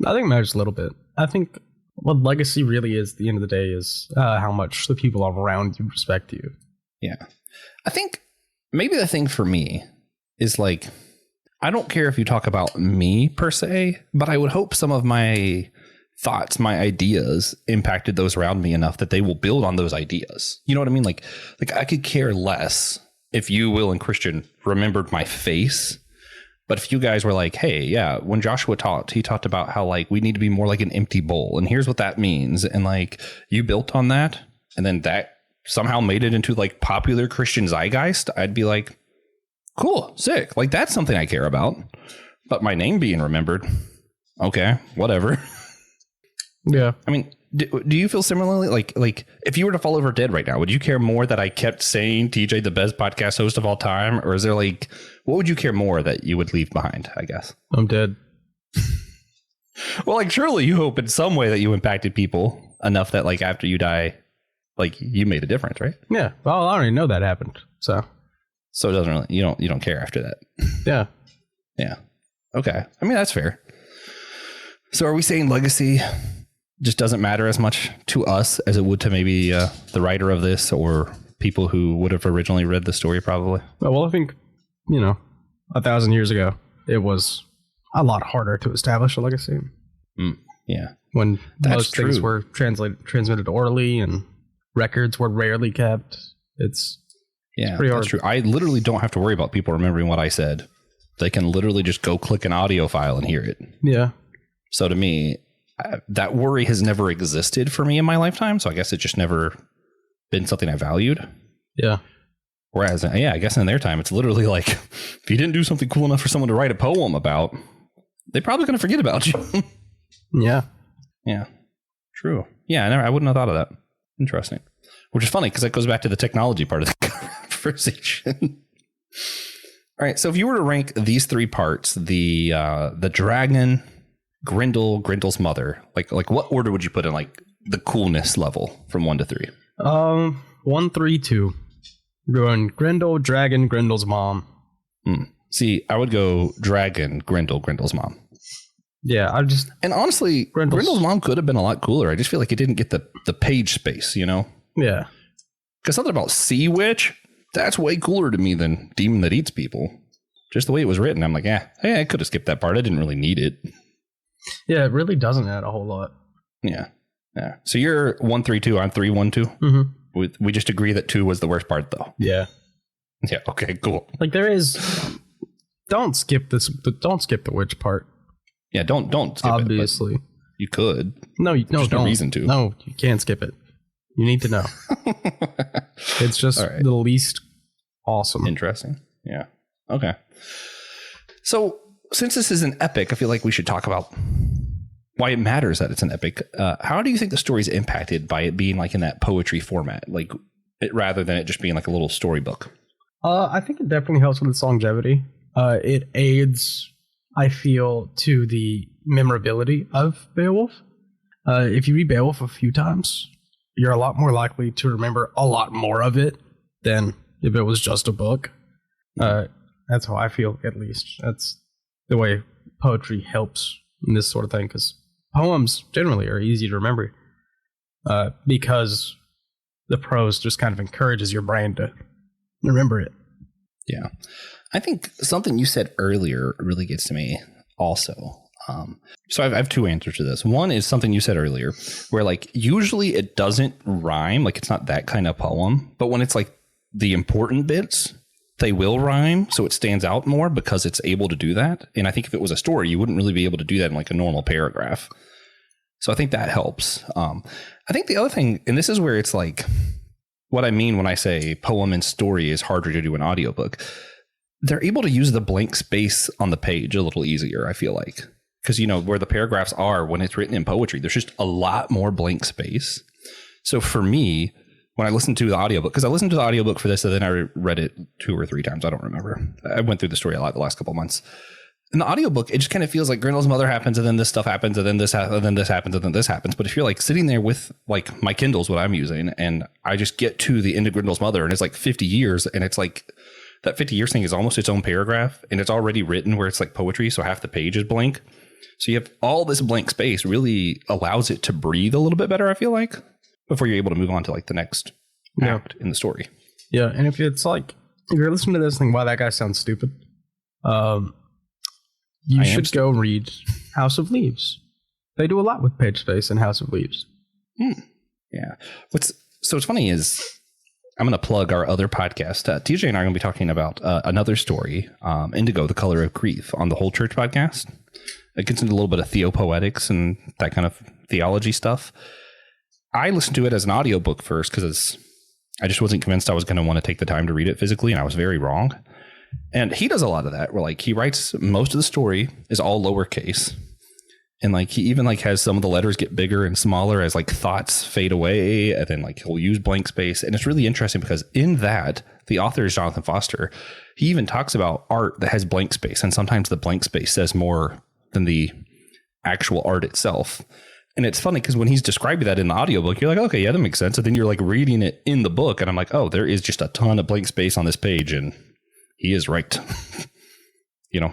I think it matters a little bit. I think what legacy really is at the end of the day is how much the people around you respect you. Yeah. I think maybe the thing for me is like, I don't care if you talk about me per se, but I would hope some of my thoughts, my ideas impacted those around me enough that they will build on those ideas. You know what I mean? Like I could care less if you, Will, and Christian remembered my face. But if you guys were like, hey, yeah, when Joshua talked, he talked about how like we need to be more like an empty bowl. And here's what that means. And like you built on that. And then that somehow made it into like popular Christian zeitgeist. I'd be like, cool, sick. Like that's something I care about. But my name being remembered. OK, whatever. Yeah. I mean, do you feel similarly? Like if you were to fall over dead right now, would you care more that I kept saying TJ the best podcast host of all time? Or is there like, what would you care more that you would leave behind, I guess? I'm dead. Well, like surely you hope in some way that you impacted people enough that like after you die, like you made a difference, right? Yeah. Well, I already know that happened. So it doesn't really, you don't care after that. Yeah. Yeah. Okay. I mean, that's fair. So are we saying legacy just doesn't matter as much to us as it would to maybe the writer of this or people who would have originally read the story probably? Well, I think, 1,000 years ago, it was a lot harder to establish a legacy. Yeah. When That's most things true. were transmitted orally and records were rarely kept. It's pretty hard. That's true. I literally don't have to worry about people remembering what I said. They can literally just go click an audio file and hear it. Yeah. So to me, that worry has never existed for me in my lifetime. So I guess it's just never been something I valued. Yeah. Whereas, I guess in their time, it's literally like, if you didn't do something cool enough for someone to write a poem about, they're probably going to forget about you. Yeah. Yeah. True. Yeah. I wouldn't have thought of that. Interesting. Which is funny because that goes back to the technology part of the conversation. All right. So if you were to rank these three parts, the dragon, Grendel's mother, like what order would you put in like the coolness level from 1 to 3? 1, 3, 2. We're going Grendel, dragon, Grendel's mom. See, I would go dragon, Grendel's mom. Yeah, and honestly, Grendel's mom could have been a lot cooler. I just feel like it didn't get the page space, Yeah. Because something about Sea Witch, that's way cooler to me than Demon That Eats People. Just the way it was written, I'm like, hey, I could have skipped that part. I didn't really need it. Yeah, it really doesn't add a whole lot. Yeah. So you're 1, 3, 2. I'm 3, 1, 2. Mm-hmm. We just agree that 2 was the worst part, though. Yeah. Yeah. Okay. Cool. Like there is. Don't skip this. Don't skip the witch part. Yeah. Don't skip Obviously. it. You could. No. There's Don't. no reason to. No, you can't skip it. You need to know. It's just the least awesome. Interesting. Yeah. Okay. So since this is an epic, I feel like we should talk about why it matters that it's an epic. How do you think the story is impacted by it being like in that poetry format, like rather than it just being like a little storybook? I think it definitely helps with its longevity. It aids, I feel, to the memorability of Beowulf. If you read Beowulf a few times, you're a lot more likely to remember a lot more of it than if it was just a book. That's how I feel, at least. That's the way poetry helps in this sort of thing, because poems generally are easy to remember because the prose just kind of encourages your brain to remember it. Yeah. I think something you said earlier really gets to me also. So I have two answers to this. One is something you said earlier where like usually it doesn't rhyme, like it's not that kind of poem, but when it's like the important bits, they will rhyme. So it stands out more because it's able to do that. And I think if it was a story, you wouldn't really be able to do that in like a normal paragraph. So I think that helps. I think the other thing, and this is where it's like what I mean when I say poem and story is harder to do in audiobook, they're able to use the blank space on the page a little easier, I feel like. Because, you know, where the paragraphs are when it's written in poetry, there's just a lot more blank space. So for me, when I listened to the audiobook, because I listened to the audiobook for this and then I read it 2 or 3 times. I don't remember. I went through the story a lot the last couple of months. In the audiobook, it just kind of feels like Grendel's mother happens and then this stuff happens and then this and then this happens and then this happens. But if you're like sitting there with like my Kindle's what I'm using and I just get to the end of Grendel's mother and it's like 50 years and it's like that 50 years thing is almost its own paragraph and it's already written where it's like poetry. So half the page is blank. So you have all this blank space really allows it to breathe a little bit better, I feel like, before you're able to move on to like the next act in the story. Yeah. And if it's like, if you're listening to this thing, wow, that guy sounds stupid. You should go read House of Leaves. They do a lot with page space in House of Leaves. Yeah. What's funny is I'm going to plug our other podcast. TJ and I are going to be talking about another story, Indigo, The Color of Grief, on the Whole Church podcast. It gets into a little bit of theopoetics and that kind of theology stuff. I listened to it as an audiobook first because I just wasn't convinced I was going to want to take the time to read it physically, and I was very wrong. And he does a lot of that where like he writes most of the story is all lowercase. And like he even like has some of the letters get bigger and smaller as like thoughts fade away. And then like he'll use blank space. And it's really interesting because in that, the author is Jonathan Foster. He even talks about art that has blank space. And sometimes the blank space says more than the actual art itself. And it's funny because when he's describing that in the audiobook, you're like, okay, yeah, that makes sense. And then you're like reading it in the book. And I'm like, oh, there is just a ton of blank space on this page. And he is right. You know,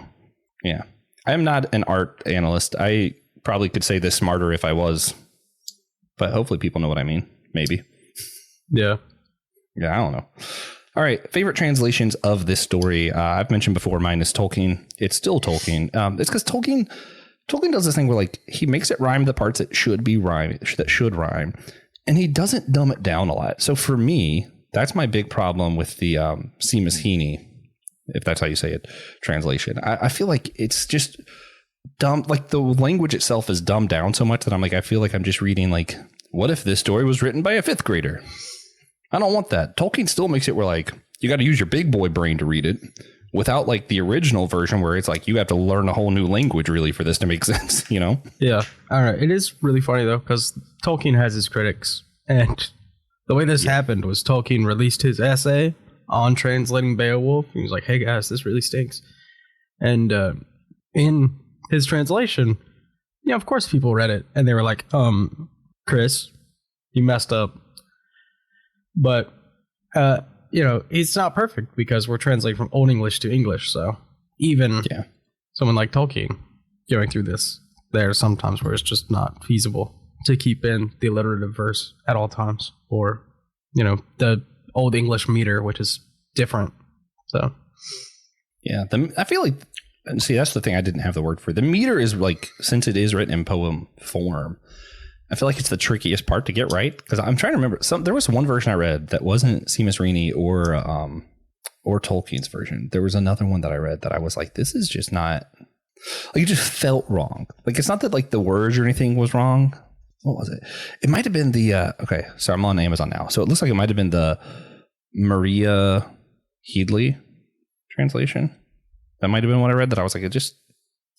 yeah. I am not an art analyst. I probably could say this smarter if I was, but hopefully people know what I mean. Maybe. Yeah. Yeah, I don't know. All right. Favorite translations of this story. I've mentioned before, mine is Tolkien. It's still Tolkien. It's because Tolkien does this thing where like he makes it rhyme the parts that should rhyme, and he doesn't dumb it down a lot. So for me, that's my big problem with the Seamus Heaney, if that's how you say it, translation. I feel like it's just dumb. Like the language itself is dumbed down so much that I'm like, I feel like I'm just reading like, what if this story was written by a 5th grader? I don't want that. Tolkien still makes it where like you got to use your big boy brain to read it without like the original version where it's like you have to learn a whole new language really for this to make sense, you know? Yeah. All right. It is really funny though, because Tolkien has his critics, and the way this happened was Tolkien released his essay on translating Beowulf. He was like, hey guys, this really stinks. And in his translation, yeah, of course people read it and they were like, Chris, you messed up. But, you know, it's not perfect because we're translating from Old English to English. So even someone like Tolkien going through this, there are some times where it's just not feasible to keep in the alliterative verse at all times, or, you know, the Old English meter, which is different. So, yeah, I feel like, and see, that's the thing I didn't have the word for. The meter is like, since it is written in poem form, I feel like it's the trickiest part to get right, because I'm trying to remember. There was one version I read that wasn't Seamus Heaney or Tolkien's version. There was another one that I read that I was like, this is just not, like, it just felt wrong. Like, it's not that like the words or anything was wrong. What was it? It might have been the okay, so I'm on Amazon now, so it looks like it might have been the Maria Headley translation. That might have been what I read, that I was like, it just,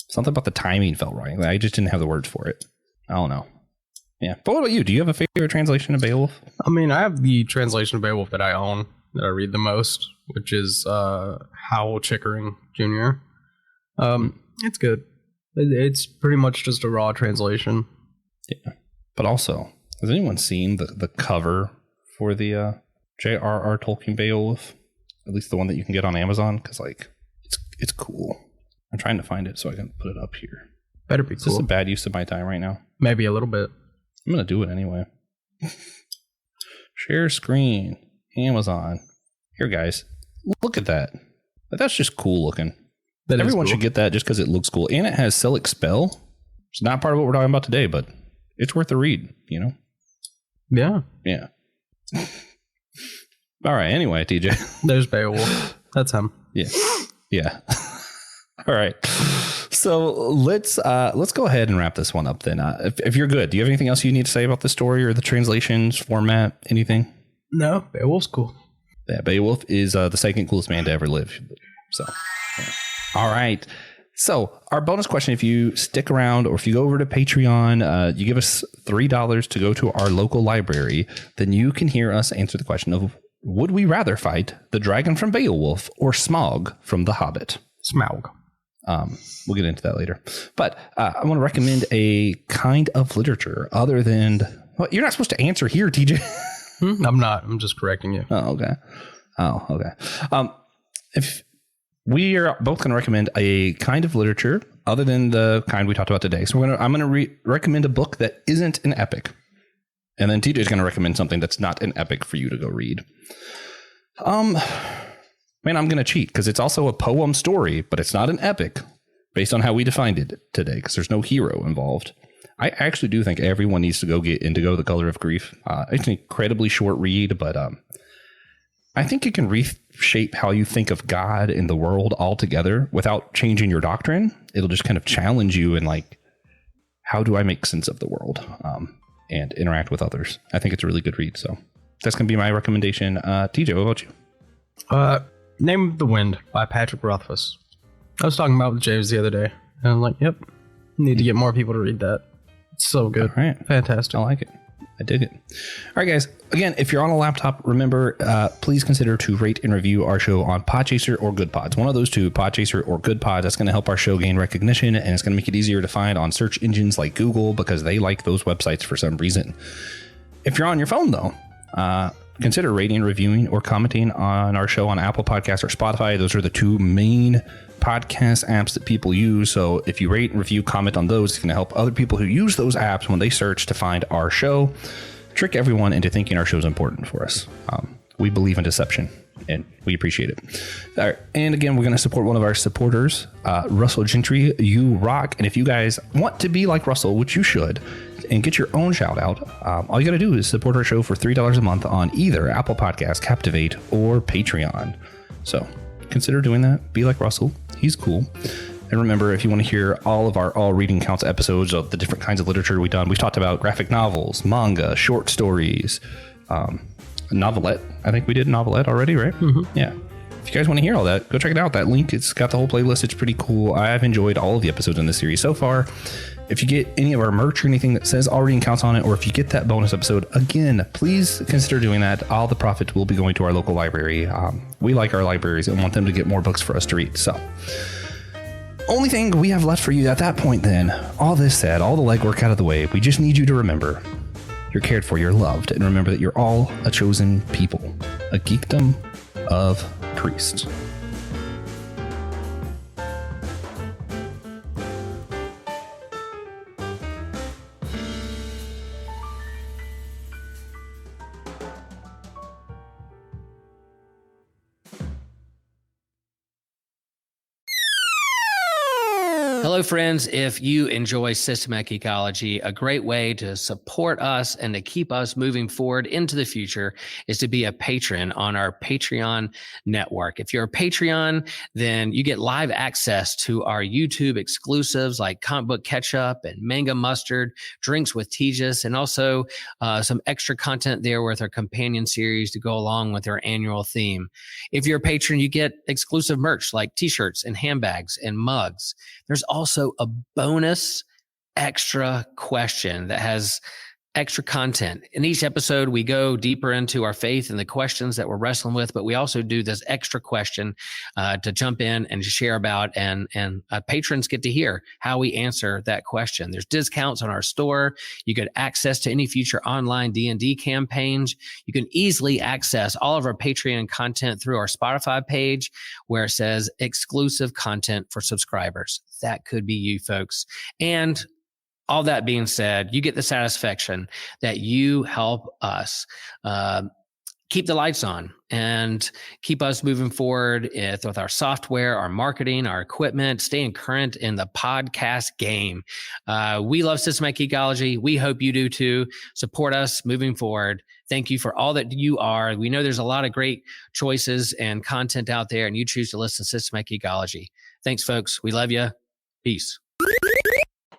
something about the timing felt wrong. Like, I just didn't have the words for it. I don't know. Yeah. But what about you? Do you have a favorite translation of Beowulf? I mean, I have the translation of Beowulf that I own, that I read the most, which is Howell Chickering Jr. It's good. It's pretty much just a raw translation. Yeah. But also, has anyone seen the cover for the J.R.R. Tolkien Beowulf? At least the one that you can get on Amazon? Because, like, it's cool. I'm trying to find it so I can put it up here. Better be Is cool. this a bad use of my time right now? Maybe a little bit. I'm going to do it anyway. Share screen. Amazon. Here, guys. Look at that. That's just cool looking. Everyone should get that just because it looks cool. And it has Select Spell. It's not part of what we're talking about today, but it's worth a read, you know? Yeah. Yeah. All right. Anyway, TJ. There's Beowulf. That's him. Yeah. Yeah. All right. So let's go ahead and wrap this one up then. If you're good, do you have anything else you need to say about the story or the translations, format, anything? No, Beowulf's cool. Yeah, Beowulf is the second coolest man to ever live. So, yeah. All right. So our bonus question, if you stick around or if you go over to Patreon, you give us $3 to go to our local library, then you can hear us answer the question of, would we rather fight the dragon from Beowulf or Smaug from The Hobbit? Smaug. We'll get into that later. But I want to recommend a kind of literature other than... Well, you're not supposed to answer here, TJ. I'm not. I'm just correcting you. Oh, okay. If we are both going to recommend a kind of literature other than the kind we talked about today. So I'm going to recommend a book that isn't an epic. And then TJ is going to recommend something that's not an epic for you to go read. Man, I'm going to cheat because it's also a poem story, but it's not an epic based on how we defined it today because there's no hero involved. I actually do think everyone needs to go get Indigo, The Color of Grief. It's an incredibly short read, but I think it can reshape how you think of God and the world altogether without changing your doctrine. It'll just kind of challenge you in like, how do I make sense of the world and interact with others? I think it's a really good read. So that's going to be my recommendation. TJ, what about you? Name of the Wind by Patrick Rothfuss. I was talking about it with James the other day, and I'm like, yep, need to get more people to read that. It's so good. All right. Fantastic. I like it. I dig it. All right, guys. Again, if you're on a laptop, remember, please consider to rate and review our show on Podchaser or Good Pods. One of those two, Podchaser or Good Pods. That's going to help our show gain recognition, and it's going to make it easier to find on search engines like Google because they like those websites for some reason. If you're on your phone, though, consider rating, reviewing, or commenting on our show on Apple Podcasts or Spotify. Those are the two main podcast apps that people use. So if you rate and review, comment on those, it's going to help other people who use those apps when they search to find our show, trick everyone into thinking our show is important for us. We believe in deception and we appreciate it. All right. And again, we're going to support one of our supporters, Russell Gentry. You rock. And if you guys want to be like Russell, which you should, and get your own shout out, all you got to do is support our show for $3 a month on either Apple Podcasts, Captivate, or Patreon. So consider doing that. Be like Russell. He's cool. And remember, if you want to hear all of our All Reading Counts episodes of the different kinds of literature we've done, we've talked about graphic novels, manga, short stories, novelette. I think we did novelette already, right? Mm-hmm. Yeah. If you guys want to hear all that, go check it out. That link, it's got the whole playlist. It's pretty cool. I've enjoyed all of the episodes in this series so far. If you get any of our merch or anything that says All Reading Counts on it, or if you get that bonus episode, again, please consider doing that. All the profit will be going to our local library. We like our libraries and want them to get more books for us to read. So only thing we have left for you at that point then, all this said, all the legwork out of the way, we just need you to remember you're cared for, you're loved, and remember that you're all a chosen people, a geekdom of priests. Hello, friends. If you enjoy systematic ecology, a great way to support us and to keep us moving forward into the future is to be a patron on our Patreon network. If you're a Patreon, then you get live access to our YouTube exclusives like Comic Book Ketchup and Manga Mustard, Drinks with Tejas, and also some extra content there with our companion series to go along with our annual theme. If you're a patron, you get exclusive merch like t-shirts and handbags and mugs. There's also a bonus extra question that has extra content. In each episode, we go deeper into our faith and the questions that we're wrestling with, but we also do this extra question to jump in and share about, and patrons get to hear how we answer that question. There's discounts on our store. You get access to any future online D&D campaigns. You can easily access all of our Patreon content through our Spotify page where it says exclusive content for subscribers. That could be you folks. And all that being said, you get the satisfaction that you help us keep the lights on and keep us moving forward with our software, our marketing, our equipment, staying current in the podcast game. We love Systematic Geekology. We hope you do too. Support us moving forward. Thank you for all that you are. We know there's a lot of great choices and content out there, and you choose to listen to Systematic Geekology. Thanks, folks. We love you. Peace.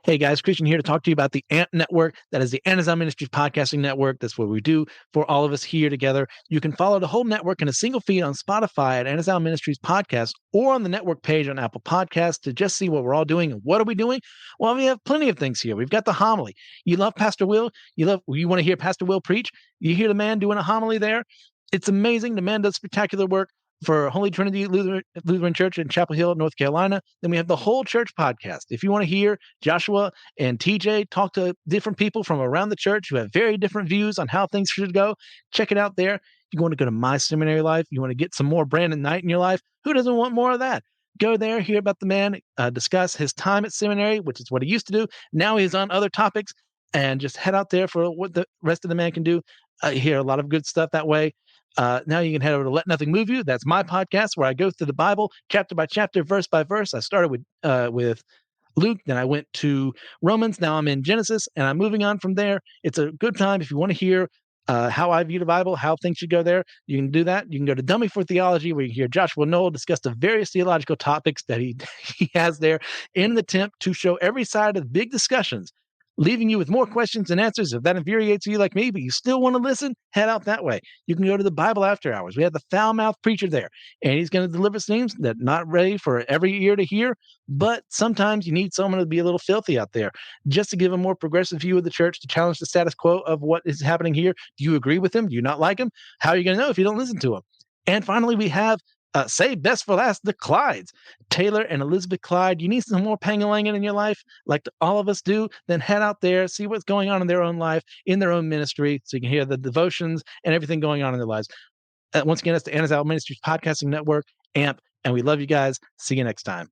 Hey guys, Christian here to talk to you about the AMP Network. That is the Amazon Ministries Podcasting Network. That's what we do for all of us here together. You can follow the whole network in a single feed on Spotify at Amazon Ministries Podcast, or on the network page on Apple Podcasts to just see what we're all doing. And what are we doing? Well, we have plenty of things here. We've got the homily. You love Pastor Will. You want to hear Pastor Will preach. You hear the man doing a homily there. It's amazing. The man does spectacular work for Holy Trinity Lutheran Church in Chapel Hill, North Carolina. Then we have the Whole Church podcast. If you want to hear Joshua and TJ talk to different people from around the church who have very different views on how things should go, check it out there. You want to go to My Seminary Life, you want to get some more Brandon Knight in your life, who doesn't want more of that? Go there, hear about the man, discuss his time at seminary, which is what he used to do. Now he's on other topics, and just head out there for what the rest of the man can do. Hear a lot of good stuff that way. Now you can head over to Let Nothing Move You. That's my podcast where I go through the Bible chapter by chapter, verse by verse. I started with Luke, then I went to Romans. Now I'm in Genesis, and I'm moving on from there. It's a good time if you want to hear how I view the Bible, how things should go there. You can do that. You can go to Dummy for Theology, where you hear Joshua Noel discuss the various theological topics that he has there in an attempt to show every side of the big discussions, leaving you with more questions than answers. If that infuriates you like me, but you still want to listen, head out that way. You can go to the Bible After Hours. We have the foul-mouthed preacher there, and he's going to deliver things that not ready for every ear to hear, but sometimes you need someone to be a little filthy out there just to give a more progressive view of the church, to challenge the status quo of what is happening here. Do you agree with him? Do you not like him? How are you going to know if you don't listen to him? And finally, we have save best for last, the Clydes. Taylor and Elizabeth Clyde. You need some more pangalanging in your life, like all of us do, then head out there, see what's going on in their own life, in their own ministry, so you can hear the devotions and everything going on in their lives. Once again, that's the Amazon Ministries Podcasting Network, AMP, and we love you guys. See you next time.